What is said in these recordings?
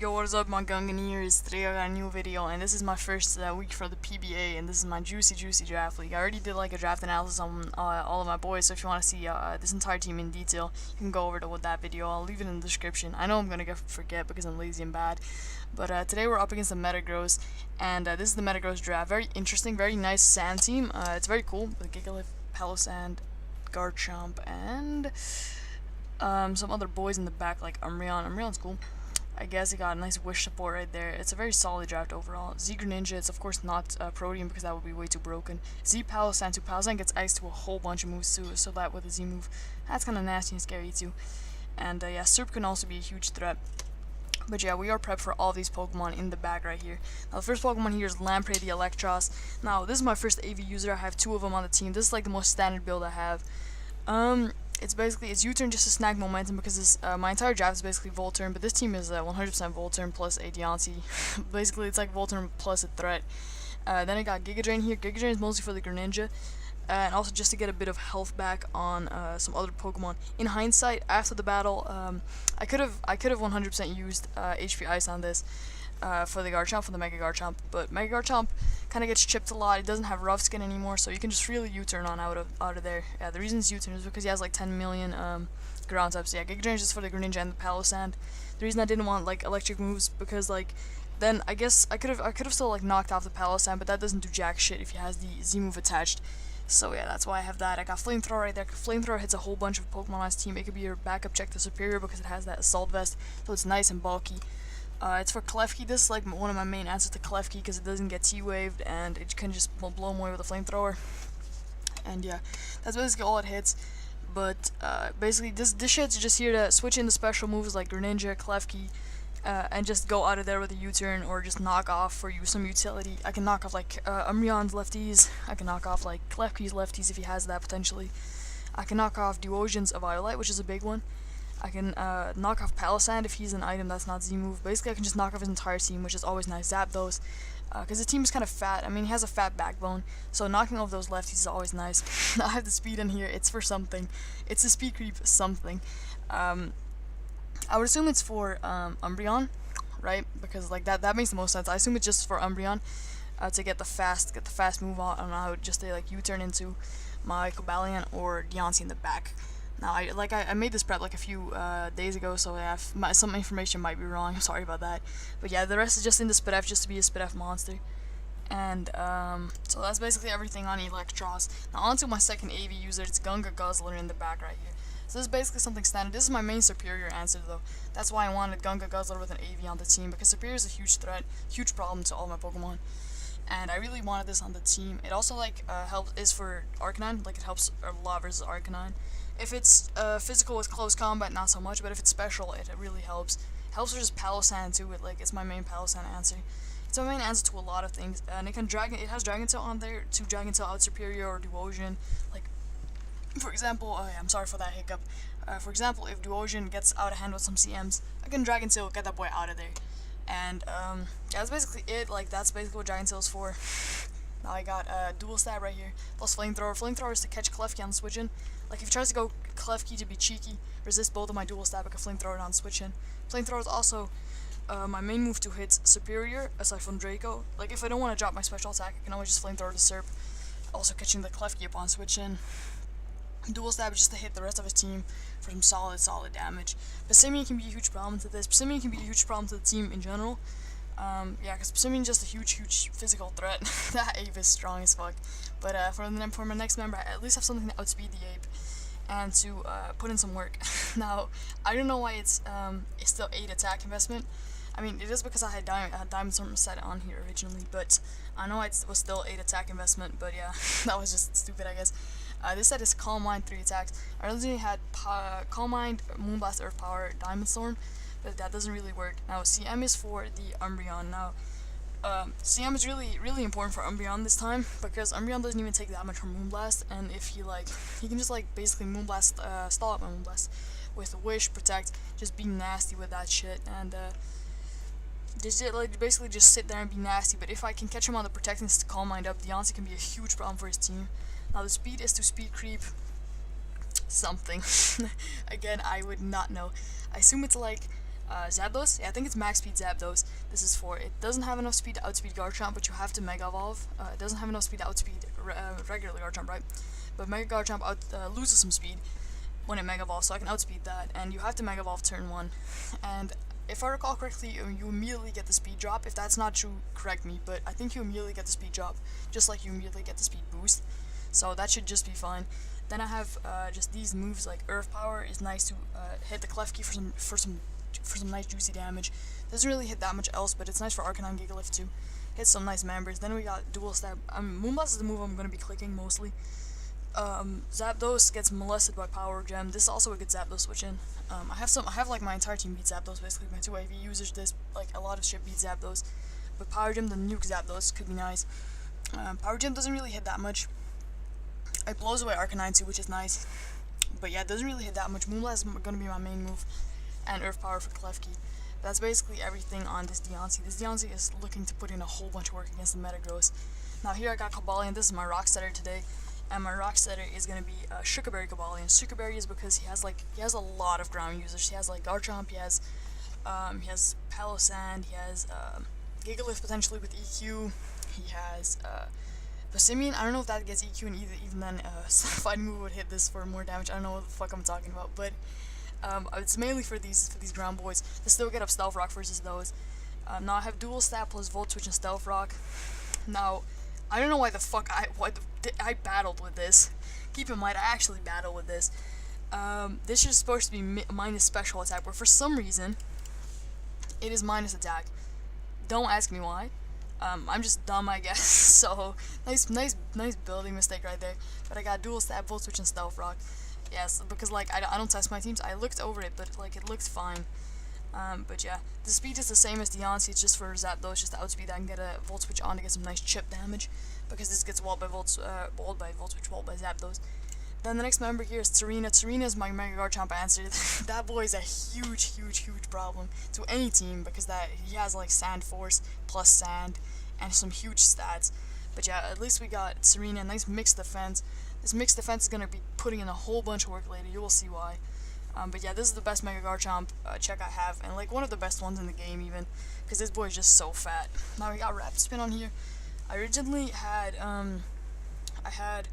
Yo, what is up, Montgomery? Today I got a new video, and this is my first week for the PBA, and this is my juicy draft league. I already did like a draft analysis on all of my boys, so if you want to see this entire team in detail, you can go over to that video. I'll leave it in the description. I know I'm gonna forget because I'm lazy and bad, but today we're up against the Metagross, and this is the Metagross draft. Very interesting, very nice sand team. It's very cool with Gigalith, Palossand, Garchomp, and some other boys in the back like Umbreon. Umbreon's cool. I guess he got a nice wish support right there. It's a very solid draft overall. Z Greninja, it's of course not Protean because that would be way too broken. Z Palossand, Palossand gets iced to a whole bunch of moves too, so that with a Z move, that's kind of nasty and scary too. And yeah, Serp can also be a huge threat. But yeah, we are prepped for all these Pokemon in the bag right here. Now the first Pokemon here is Lamprey the Electros. Now this is my first AV user. I have 2 of them on the team. This is like the most standard build I have. It's basically, it's U-turn just to snag momentum because this, my entire draft is basically Volturn, but this team is 100% Volturn plus a Deontay. Basically, it's like Volturn plus a threat. Then I got Giga Drain here. Giga Drain is mostly for the Greninja, and also just to get a bit of health back on some other Pokemon. In hindsight, after the battle, I could have 100% used HP Ice on this. For the Garchomp, for the Mega Garchomp, but Mega Garchomp kind of gets chipped a lot. It doesn't have rough skin anymore, so you can just freely U-turn on out of there. Yeah, the reason it's U-turn is because he has like 10 million ground types. Yeah, Giga Drain is just for the Greninja and the Palossand. The reason I didn't want like electric moves because like then I guess I could have still like knocked off the Palossand, but that doesn't do jack shit if he has the Z move attached. So yeah, that's why I have that. I got Flamethrower right there. Flamethrower hits a whole bunch of Pokemon on his team. It could be your backup check to Superior because it has that Assault Vest, so it's nice and bulky. It's for Klefki. This is like one of my main answers to Klefki because it doesn't get T-waved and it can just blow him away with a flamethrower. And yeah, that's basically all it hits. But basically this shit's just here to switch into special moves like Greninja, Klefki, and just go out of there with a U-turn or just knock off for you some utility. I can knock off like Umbreon's lefties. I can knock off like Klefki's lefties if he has that potentially. I can knock off Duosion's Eviolite, which is a big one. I can knock off Palossand if he's an item that's not Z-move. Basically, I can just knock off his entire team, which is always nice. Zap those, because the team is kind of fat. I mean, he has a fat backbone, so knocking off those lefties is always nice. I have the speed in here. It's for something. It's a speed creep something. I would assume it's for Umbreon, right? Because like that makes the most sense. I assume it's just for Umbreon to get the fast move on, and I would just like U-turn into my Cobalion or Deontay in the back. Now, I made this prep like a few days ago, so some information might be wrong. I'm sorry about that. But yeah, the rest is just in the Spidef just to be a Spidef monster. And so that's basically everything on Electros. Now on to my second AV user. It's Gunga Guzzler in the back right here. So this is basically something standard. This is my main Superior answer though. That's why I wanted Gunga Guzzler with an AV on the team, because Superior is a huge threat, huge problem to all my Pokemon. And I really wanted this on the team. It also like is for Arcanine. Like it helps a lot versus Arcanine. If it's physical with close combat, not so much, but if it's special, it really helps. Helps versus Palossand too. It's my main Palossand answer. It's my main answer to a lot of things, and it has Dragon Tail on there to Dragon Tail out Superior or Duosion. Like, for example, I'm sorry for that hiccup. For example, if Duosion gets out of hand with some CMs, I can Dragon Tail get that boy out of there. And yeah, that's basically it. Like that's basically what Dragon Tail is for. Now I got Dual Stab right here, plus Flamethrower. Flamethrower is to catch Klefki on switch in. Like if he tries to go Klefki to be cheeky, resist both of my Dual Stab, I can Flamethrower it on switch in. Flamethrower is also my main move to hit Superior, aside from Draco. Like if I don't want to drop my special attack, I can always just Flamethrower to Serp, also catching the Klefki upon switch in. Dual Stab is just to hit the rest of his team for some solid damage. Passimian can be a huge problem to this. Passimian can be a huge problem to the team in general. Yeah, because Passimian is just a huge physical threat. That ape is strong as fuck. But for my next member, I at least have something to outspeed the ape and to put in some work. Now, I don't know why it's still 8 attack investment. I mean, it is because I had Diamond Storm set on here originally, but I know it was still 8 attack investment, but yeah, that was just stupid, I guess. This set is Calm Mind 3 attacks. I originally had Calm Mind, Moonblast, Earth Power, Diamond Storm, but that doesn't really work. Now, CM is for the Umbreon. Now, CM is really important for Umbreon this time, because Umbreon doesn't even take damage from Moonblast, and if he can just basically Moonblast, stall out my Moonblast with Wish, Protect, just be nasty with that shit, and basically just sit there and be nasty. But if I can catch him on the Protect and Calm Mind up, Deontay can be a huge problem for his team. Now the speed is to speed creep something. Again, I would not know. I assume it's like Zapdos. Yeah, I think it's max speed Zapdos. This is for, it doesn't have enough speed to outspeed Garchomp, but you have to Mega Evolve. It doesn't have enough speed to outspeed regular Garchomp, right? But Mega Garchomp loses some speed when it Mega Evolves, so I can outspeed that. And you have to Mega Evolve turn 1. And if I recall correctly, you immediately get the speed drop. If that's not true, correct me, but I think you immediately get the speed drop, just like you immediately get the speed boost. So that should just be fine. Then I have just these moves like Earth Power is nice to hit the Klefki for some nice juicy damage. Doesn't really hit that much else, but it's nice for Arcanine Gigalith too. Hits some nice members. Then we got Dual Stab. Moonblast is the move I'm going to be clicking mostly. Zapdos gets molested by Power Gem. This is also a good Zapdos switch in. I have like my entire team beat Zapdos basically. My 2 AV users, this like a lot of shit beat Zapdos. But Power Gem, the nuke Zapdos could be nice. Power Gem doesn't really hit that much. It blows away Arcanine too, which is nice. But yeah, it doesn't really hit that much. Moonblast is going to be my main move. And Earth Power for Klefki. That's basically everything on this Deontay. This Deontay is looking to put in a whole bunch of work against the Metagross. Now here I got Cobalion. This is my Rock Setter today. And my Rock Setter is going to be Sugarberry Cobalion. Sugarberry is because he has a lot of ground users. He has like Garchomp, he has Palossand, he has Gigalith potentially with EQ, he has Passimian. I don't know if that gets EQ, and even then fighting move would hit this for more damage. I don't know what the fuck I'm talking about, but it's mainly for these ground boys. They still get up Stealth Rock versus those. Now I have Dual Stab plus Volt Switch and Stealth Rock. Now I don't know why the fuck I battled with this. Keep in mind, I actually battled with this. This is supposed to be minus special attack, but for some reason, it is minus attack. Don't ask me why. I'm just dumb, I guess. So nice building mistake right there. But I got Dual Stab, Volt Switch, and Stealth Rock. Yes, because like I don't test my teams. I looked over it, but like it looked fine. But yeah, the speed is the same as Deontay. It's just for Zapdos, just to outspeed. I can get a Volt Switch on to get some nice chip damage, because this gets walled by Volt Switch, walled by Zapdos. Then the next member here is Serena. Serena is my Mega Garchomp answer. That boy is a huge problem to any team, because he has like Sand Force plus Sand and some huge stats. But yeah, at least we got Serena. Nice mixed defense. This mixed defense is gonna be putting in a whole bunch of work later. You will see why. But yeah, this is the best Mega Garchomp check I have, and like one of the best ones in the game even, because this boy is just so fat. Now we got Rapid Spin on here. I originally had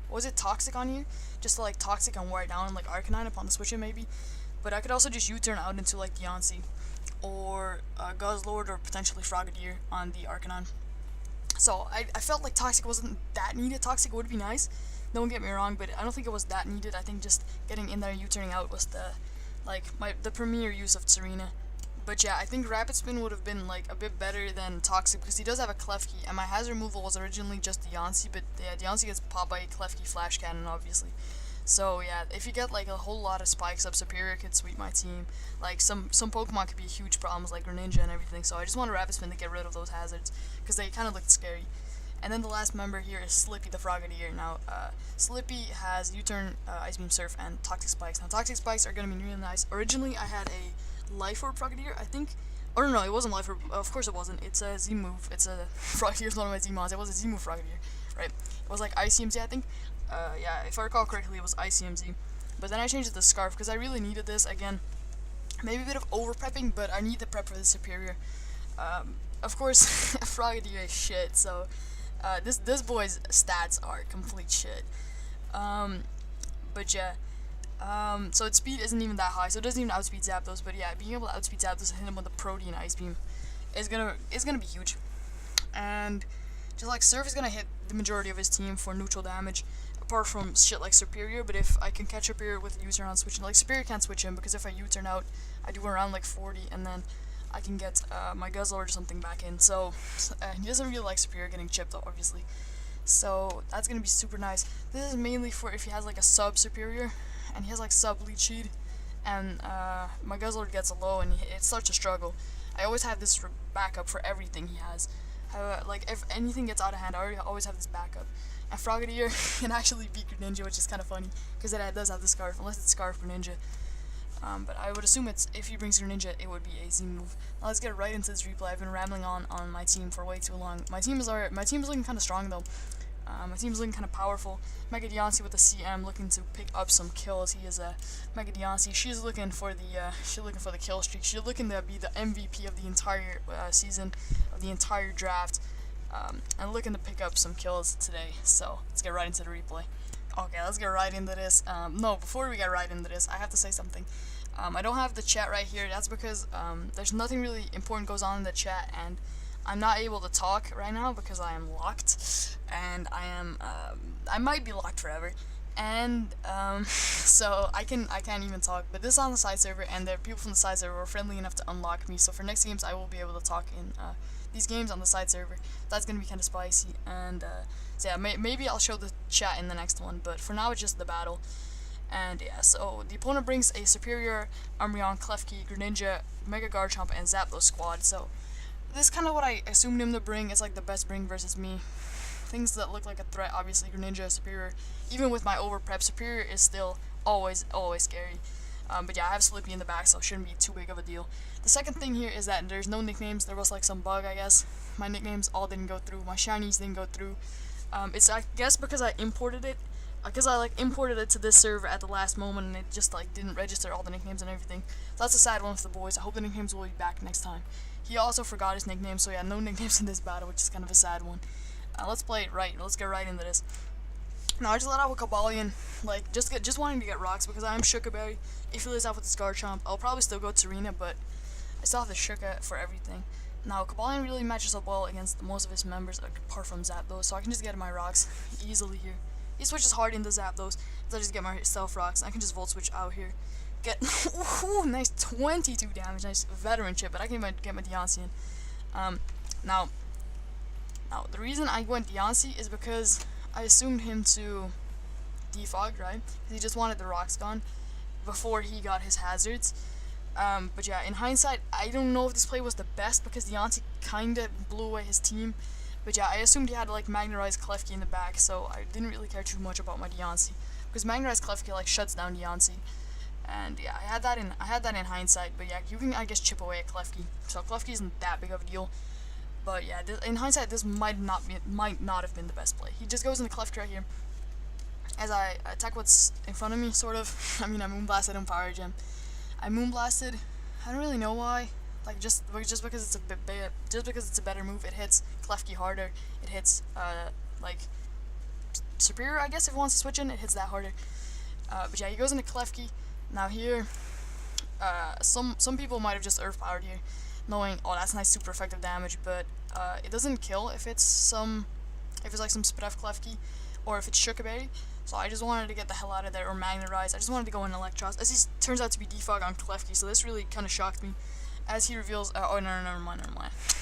was it Toxic on here? Just to like Toxic and wear it down, like Arcanine upon the switch in maybe. But I could also just U-turn out into like Deontay, or Guzzlord, or potentially Frogadier on the Arcanine. So I felt like Toxic wasn't that needed. Toxic would be nice, don't get me wrong, but I don't think it was that needed. I think just getting in there and U-turning out was the premier use of Serena. But yeah, I think Rapid Spin would have been like a bit better than Toxic, because he does have a Klefki, and my hazard removal was originally just Deontay, but yeah, Deontay gets popped by a Klefki Flash Cannon, obviously. So yeah, if you get like a whole lot of spikes up, Superior could sweep my team. Like some Pokemon could be huge problems, like Greninja and everything. So I just want a Rapid Spin to get rid of those hazards, because they kind of looked scary. And then the last member here is Slippy the Frogadier. Now, Slippy has U-turn, Ice Beam Surf, and Toxic Spikes. Now, Toxic Spikes are going to be really nice. Originally, I had a Life Orb Frogadier, I think. Or no, it wasn't Life Orb. Of course it wasn't. It's a Z-move. It's a Frogadier, one of my Z-mods. It was a Z-move Frogadier, right? It was like ICMZ, I think. Yeah, if I recall correctly, it was ICMZ. But then I changed it to Scarf, because I really needed this. Again, maybe a bit of over-prepping, but I need the prep for the Superior. Of course, Frogadier is shit, so... this boy's stats are complete shit. But yeah, so its speed isn't even that high, so it doesn't even outspeed Zapdos. But yeah, being able to outspeed Zapdos and hit him with a Protean Ice Beam is gonna be huge. And just like Surf is gonna hit the majority of his team for neutral damage, apart from shit like Superior. But if I can catch Superior with U-turn on switching, like Superior can't switch him, because if I U-turn out, I do around like 40, and then I can get my Guzzlord or something back in. So he doesn't really like Superior getting chipped, obviously. So that's gonna be super nice. This is mainly for if he has like a sub Superior, and he has like sub Leech Seed, and my Guzzlord gets a low, and it starts to struggle. I always have this backup for everything he has. Like if anything gets out of hand, I always have this backup. And Frogadier can actually beat Greninja, which is kind of funny, because it does have the Scarf, unless it's Scarf Greninja. But I would assume if he brings Greninja, it would be a Z move. Now let's get right into this replay. I've been rambling on my team for way too long. My team is looking kind of strong though. My team's looking kind of powerful. Mega Deontay with the CM looking to pick up some kills. He is Mega Deontay. She's looking for the kill streak. She's looking to be the MVP of the entire season, of the entire draft, and looking to pick up some kills today. So let's get right into the replay. Okay, let's get right into this. No, before we get right into this, I have to say something. I don't have the chat right here. That's because there's nothing really important goes on in the chat, and I'm not able to talk right now because I am locked, and I might be locked forever, and so I can't even talk. But this is on the side server, and the people from the side server were friendly enough to unlock me. So for next games, I will be able to talk in these games on the side server. That's gonna be kind of spicy, and so yeah, maybe I'll show the chat in the next one. But for now, it's just the battle. And yeah, so the opponent brings a superior Umbreon, Klefki, Greninja, Mega Garchomp, and Zapdos squad. So this is kind of what I assumed him to bring. It's like the best bring versus me. Things that look like a threat, obviously Greninja is superior. Even with my over prep, superior is still always scary. But yeah, I have Slippy in the back, so it shouldn't be too big of a deal. The second thing here is that there's no nicknames. There was like some bug, I guess. My nicknames all didn't go through. My shinies didn't go through. It's, I guess, because I imported it. Because I imported it to this server at the last moment, and it just didn't register all the nicknames and everything. So that's a sad one for the boys. I hope the nicknames will be back next time. He also forgot his nickname, so yeah, no nicknames in this battle, which is kind of a sad one. Let's play it right. Let's get right into this. Now I just let out with Cobalion, just wanting to get rocks because I am Shukaberry. If he lays out with his Garchomp, I'll probably still go Serena, but I still have the Shuka for everything. Now Cobalion really matches up well against most of his members, apart from Zapdos, so I can just get my rocks easily here. He switches hard into Zapdos, so I just get my Stealth Rocks, and I can just Volt Switch out here. Get, ooh, nice 22 damage, nice veteran chip, but I can get my Deontay in. Now, the reason I went Deontay is because I assumed him to defog, right? Because he just wanted the rocks gone before he got his hazards. But yeah, in hindsight, I don't know if this play was the best because Deontay kinda blew away his team. But yeah, I assumed he had Magnerized Klefki in the back, so I didn't really care too much about my Deontay because Magnerized Klefki shuts down Deontay. And yeah, I had that in hindsight. But yeah, you can, I guess, chip away at Klefki, so Klefki isn't that big of a deal. But yeah, in hindsight, this might not have been the best play. He just goes into Klefki right here as I attack what's in front of me, sort of. I mean, I Moonblasted him, Power Gem. I Moonblasted. I don't really know why. Just because it's a better move, it hits Klefki harder. It hits superior, I guess, if it wants to switch in, it hits that harder. But yeah, he goes into Klefki. Now here, some people might have just Earth Powered here, knowing, oh, that's nice super effective damage, but it doesn't kill if it's some Spidef Klefki, or if it's Shukaberry. So I just wanted to get the hell out of there, or Magnetize. I just wanted to go in Electros, as he turns out to be defog on Klefki, so this really kind of shocked me. As he reveals, oh no, never mind.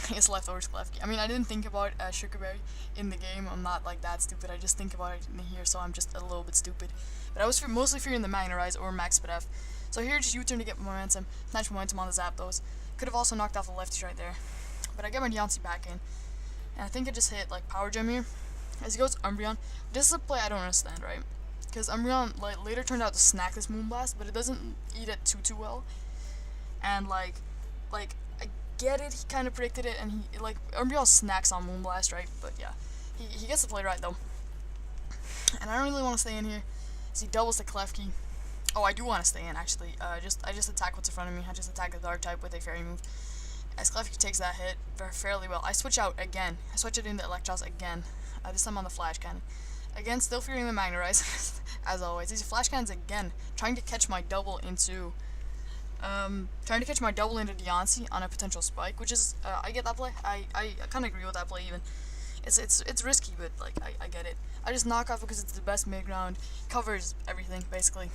It's Leftovers Klefki. I mean, I didn't think about Shukaberry in the game. I'm not that stupid. I just think about it in here, so I'm just a little bit stupid. But I was mostly fearing the Magnetize or Max Spidef. So here, just U-turn to get momentum, snatch momentum on the Zapdos. Could have also knocked off the lefties right there. But I get my Deontay back in. And I think I just hit Power Gem here. As he goes Umbreon. This is a play I don't understand, right? Because Umbreon later turned out to snack this Moonblast, but it doesn't eat it too well. And I get it, he kind of predicted it, and he Umbreon snacks on Moonblast, right? But yeah, he gets the play right though. And I don't really want to stay in here. So he doubles the Klefki. Oh, I do want to stay in actually. I just attack what's in front of me. I just attack the Dark type with a Fairy move. As Klefki takes that hit fairly well. I switch out again. I switch it into Electros again. This time on the Flash Cannon. Again, still fearing the Magnetize, as always. These Flash Cannons again, trying to catch my double into Deontay on a potential spike, which is, I get that play. I kind of agree with that play even. It's risky, but I get it. I just knock off because it's the best mid ground, covers everything basically.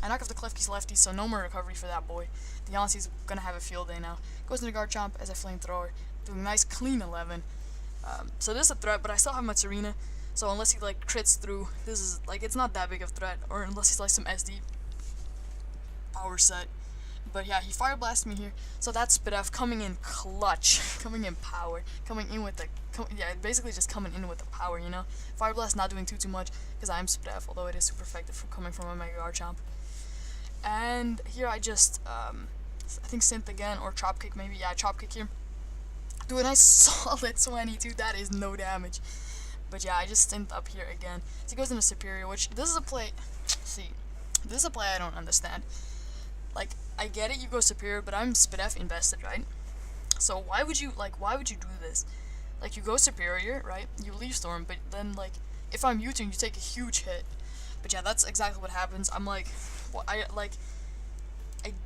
I knock off the Klefki's lefty, so no more recovery for that boy. Deontay's gonna have a field day now. Goes into Garchomp as a flamethrower, doing a nice clean 11. So this is a threat, but I still have my Serena. So unless he crits through, this is it's not that big of a threat, or unless he's some SD power set. But yeah, he Fire Blasts me here, so that's Spidef coming in clutch, coming in power, coming in with the, basically just coming in with the power, you know? Fire Blast not doing too much, because I'm Spidef, although it is super effective for coming from a Mega Garchomp. And here I just, I think Synth again, or Chop Kick maybe, yeah, Chop Kick here. Do a nice solid 22, that is no damage. But yeah, I just stinked up here again. So he goes into superior, which this is a play. See, this is a play I don't understand. Like, I get it, you go superior, but I'm SpDef invested, right? So why would you do this? Like, you go superior, right? You leave storm, but then, like, if I'm U-turn, you take a huge hit. But yeah, that's exactly what happens. I'm like, well, I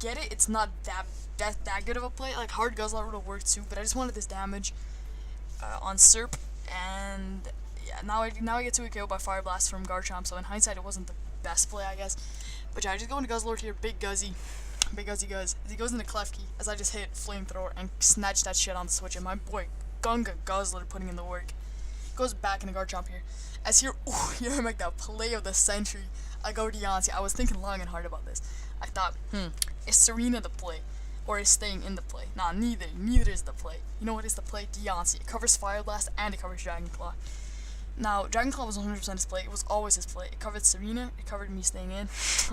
get it, it's not that good of a play. Like, hard guzzler would have worked too, but I just wanted this damage on Serp, and yeah, now I get to a KO by Fire Blast from Garchomp, so in hindsight, it wasn't the best play, I guess. But yeah, I just go into Guzzlord here, Big Guzzy Guzz. He goes into Klefki, as I just hit Flamethrower and snatch that shit on the switch, and my boy Gunga Guzzlord putting in the work. Goes back into Garchomp here. As here, you make that play of the century. I go Deontay. I was thinking long and hard about this. I thought, is Serena the play? Or is staying in the play? Nah, neither. Neither is the play. You know what is the play? Deontay. It covers Fire Blast and it covers Dragon Claw. Now, Dragon Claw was 100% his play. It was always his play. It covered Serena. It covered me staying in.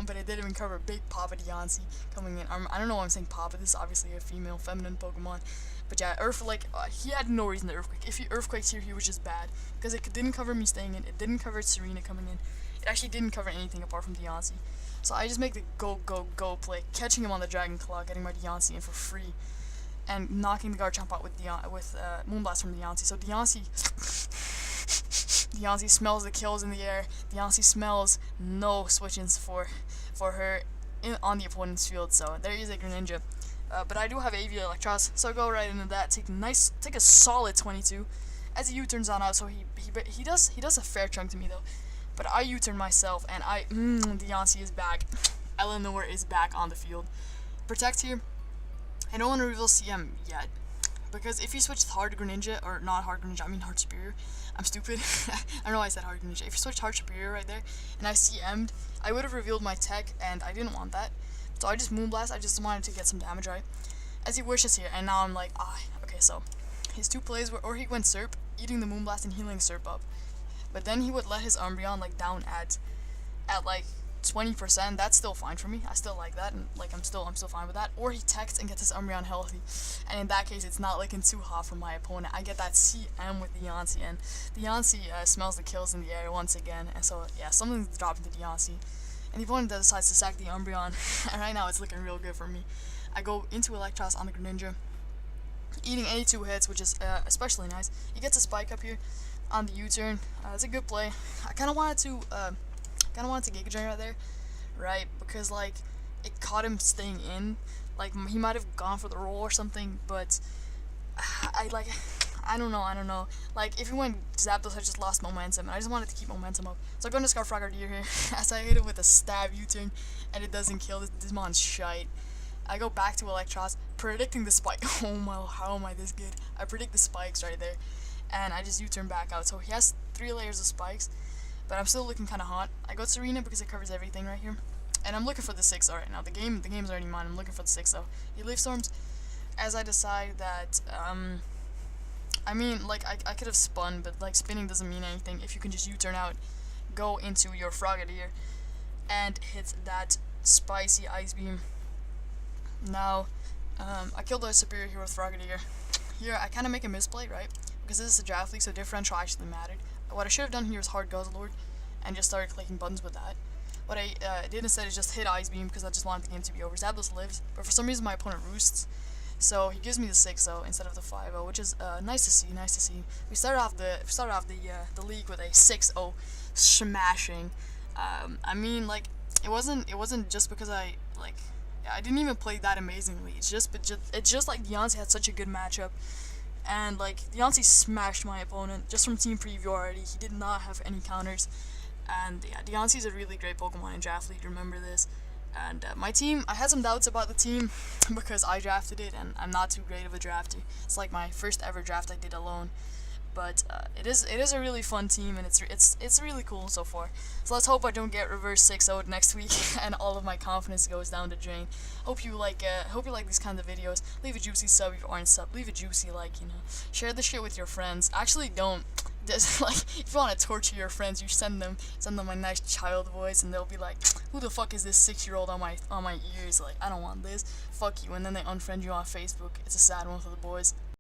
But it didn't even cover Big Papa Deontay coming in. I don't know why I'm saying Papa. This is obviously a female, feminine Pokemon. But yeah, he had no reason to Earthquake. If he Earthquakes here, he was just bad. Because it didn't cover me staying in. It didn't cover Serena coming in. It actually didn't cover anything apart from Deontay. So I just make the go play, catching him on the Dragon Claw, getting my Deontay in for free, and knocking the Garchomp out with Moonblast from Deontay. So Deontay smells the kills in the air. Deontay smells no switch-ins for her on the opponent's field. So there is a Greninja. But I do have AV Electros, so I go right into that. Take a solid 22, as he U-turns on out. So he does a fair chunk to me though. But I U-turn myself, and Deontay is back. Eleanor is back on the field. Protect here. I don't want to reveal CM yet, because if he switched hard Greninja, or not hard Greninja, I mean hard Superior. I'm stupid. I don't know why I said hard Greninja. If he switched hard Superior right there, and I CM'd, I would have revealed my tech, and I didn't want that. So I just Moonblast. I just wanted to get some damage, right? As he wishes here, and now I'm like, okay, so his two plays were, or he went Serp, eating the Moonblast and healing Serp up. But then he would let his Umbreon like down at like 20%. That's still fine for me. I still like that, and like I'm still fine with that. Or he techs and gets his Umbreon healthy, and in that case, it's not looking too hot for my opponent. I get that CM with Deontay, and Deontay smells the kills in the air once again. And so yeah, something's dropping to Deontay, and the opponent decides to sack the Umbreon, and right now it's looking real good for me. I go into Electros on the Greninja, eating 82 hits, which is especially nice. He gets a Spike up here on the U-turn. It's a good play. I kind of wanted to Giga Drain right there, right? Because like it caught him staying in. Like he might have gone for the roll or something, but I don't know. Like if he went Zapdos, I just lost momentum, and I just wanted to keep momentum up. So I go into Scarfrogger here as I hit it with a stab U-turn, and it doesn't kill. This mon's shite. I go back to Electros, predicting the spike. Oh my, how am I this good? I predict the spikes right there, and I just U-turn back out. So he has 3 layers of spikes, but I'm still looking kind of hot. I go Serena because it covers everything right here, and I'm looking for the 6-0 right now. The game's already mine. I'm looking for the 6-0. He Leaf Storms, as I decide that, I mean, like, I could have spun, but, like, spinning doesn't mean anything if you can just U-turn out, go into your Frogadier, and hit that spicy Ice Beam. Now, I killed the Superior here with Frogadier. Here, I kind of make a misplay, right? Because this is a draft league, so differential actually mattered. What I should have done here is hard Guzzlord, and just started clicking buttons with that. What I did instead is just hit Ice Beam, because I just wanted the game to be over. Zapdos lives, but for some reason my opponent roosts, so he gives me the 6-0 instead of the 5-0, which is nice to see. We started off the league with a 6-0 smashing. I mean, like, it wasn't just because I didn't even play that amazingly. It's just like Deontay had such a good matchup, and like Deontay smashed my opponent just from team preview already. He did not have any counters, and yeah, Deontay's a really great Pokemon in draft league. Remember this. And my team, I had some doubts about the team because I drafted it, and I'm not too great of a drafter. It's like my first ever draft I did alone. But it is a really fun team, and it's really cool so far. So let's hope I don't get reverse 6-0'd next week, and all of my confidence goes down the drain. Hope you like these kinds of videos. Leave a juicy sub if you aren't sub. Leave a juicy like, you know. Share the shit with your friends. Actually, don't. Just like if you want to torture your friends, you send them a nice child voice, and they'll be like, "Who the fuck is this 6-year-old on my ears?" Like, I don't want this. Fuck you, and then they unfriend you on Facebook. It's a sad one for the boys.